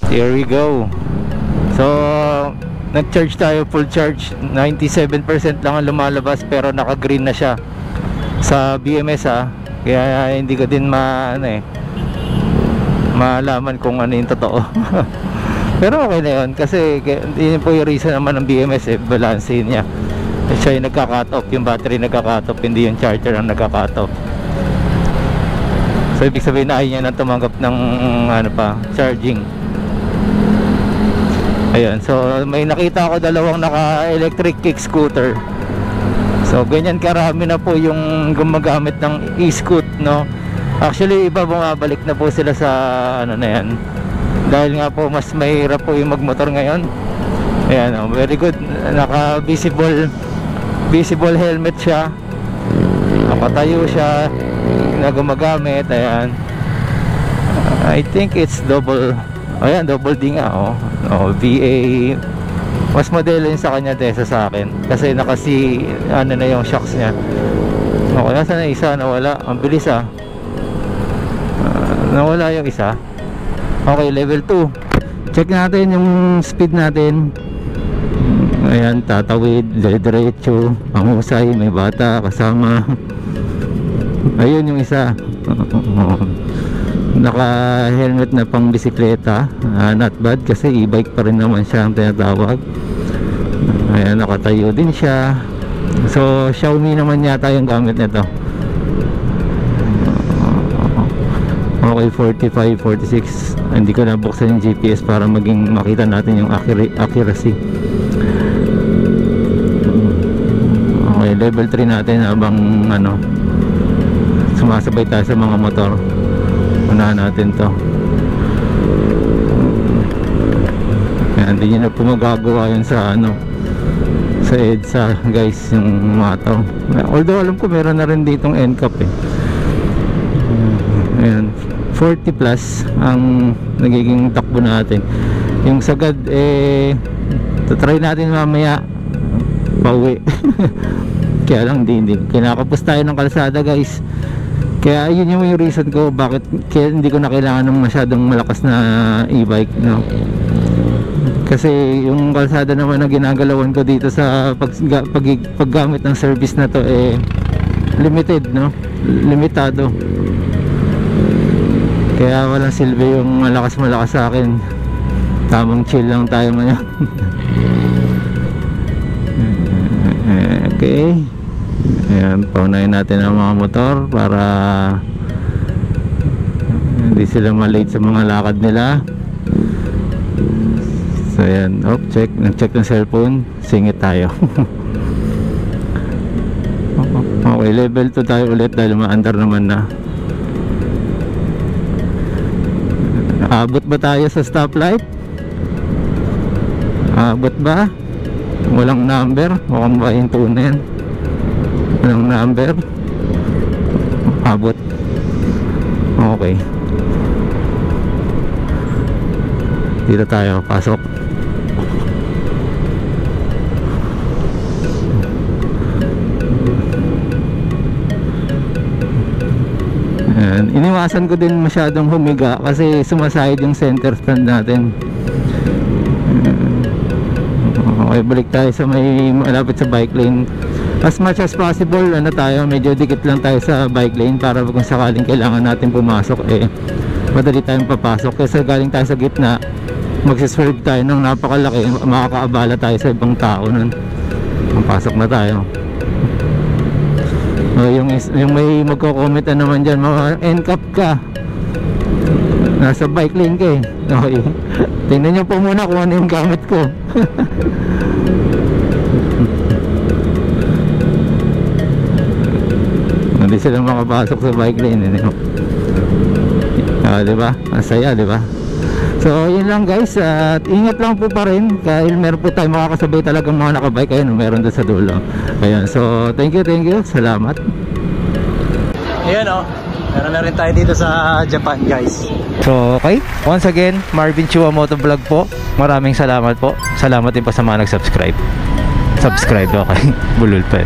Here we go. So nag-charge tayo, full charge. 97% lang ang lumalabas, pero naka-green na siya sa BMS kaya hindi ko din malaman kung ano yung totoo. Pero okay na yun, kasi yun po yung reason naman ng BMS, balancein niya. Siya yung nagka-cut off, yung battery nagka-cut off, hindi yung charger ang nagka-cut off. So ibig sabihin na ayaw niya na tumanggap ng charging. Ayan, so may nakita ako dalawang naka-electric kick scooter. So ganyan karami na po yung gumagamit ng e-scoot, no? Actually iba bumabalik na po sila sa na yan, dahil nga po mas mahirap po yung magmotor ngayon. Ayan, very good. Naka visible helmet siya, nakatayo siya na gumagamit. Ayan, I think it's double. Ayan, double D nga. VA. Mas modelo yun sa kanya desa sa akin, kasi nakasi na yung shocks niya. Okay, nasa na isa? Nawala. Ang bilis nawala yung isa. Okay, level 2. Check natin yung speed natin. Ayan, tatawid, diretso, pangusay, may bata kasama. Ayun yung isa. Naka helmet na pang bisikleta. Not bad, kasi e-bike pa rin naman siya ang tinatawag. Ayan, nakatayo din siya. So Xiaomi naman yata yung gamit nito. Okay, 45, 46. Hindi ko nabuksan yung GPS para makita natin yung accuracy. Okay, level 3 natin habang sumasabay tayo sa mga motor. Unahan natin to. Kaya hindi nyo na po magagawa yun sa sa EDSA guys, yung mataw. Although alam ko meron na rin ditong NCAP Ayan, 40 plus ang nagiging takbo natin. Yung sagad try natin mamaya pauwi. Kaya lang hindi kinakapos tayo ng kalsada guys. Kaya yun yung reason ko bakit hindi ko na kailangan ng masyadong malakas na e-bike, no? Kasi yung kalsada naman na ginagalawan ko dito sa paggamit ng service na to limited, no? Limitado. Kaya walang silbi yung malakas sa akin. Tamang chill lang tayo ngayon. Okay. Ayan, paunahin natin ang mga motor para hindi sila malate sa mga lakad nila. So ayan, check ng cellphone, singit tayo. Okay, level 2 tayo ulit dahil maandar naman na. Abot ba tayo sa stoplight? Abot ba? Walang number, mukhang ba yung tunay yan? Walang number. Abot. Okay, dito tayo, pasok. Ayan. Iniwasan ko din masyadong humiga kasi sumasayad yung center stand natin. Okay, balik tayo sa may malapit sa bike lane. As much as possible medyo dikit lang tayo sa bike lane para kung sakaling kailangan natin pumasok madali tayong papasok. Kasi galing tayo sa gitna, magsiswerve tayo ng napakalaki, makakaabala tayo sa ibang tao nun. Papasok na tayo. Yung may magko-comment na naman dyan, mga NCAP ka, nasa bike lane ka Okay, tingnan nyo po muna kung ano yung gamit ko. Hindi sila makapasok sa bike lane diba? Ang saya, diba? So yun lang guys, at ingat lang po pa rin dahil meron po tayo makakasabay talagang mga nakabike. Ayun, meron doon sa dulo. Ayan, so thank you, salamat. Ayan meron na rin tayo dito sa Japan guys. So okay, once again, Marvin Chua Motovlog po. Maraming salamat po. Salamat din po sa mga nag-subscribe. Okay, bulol pa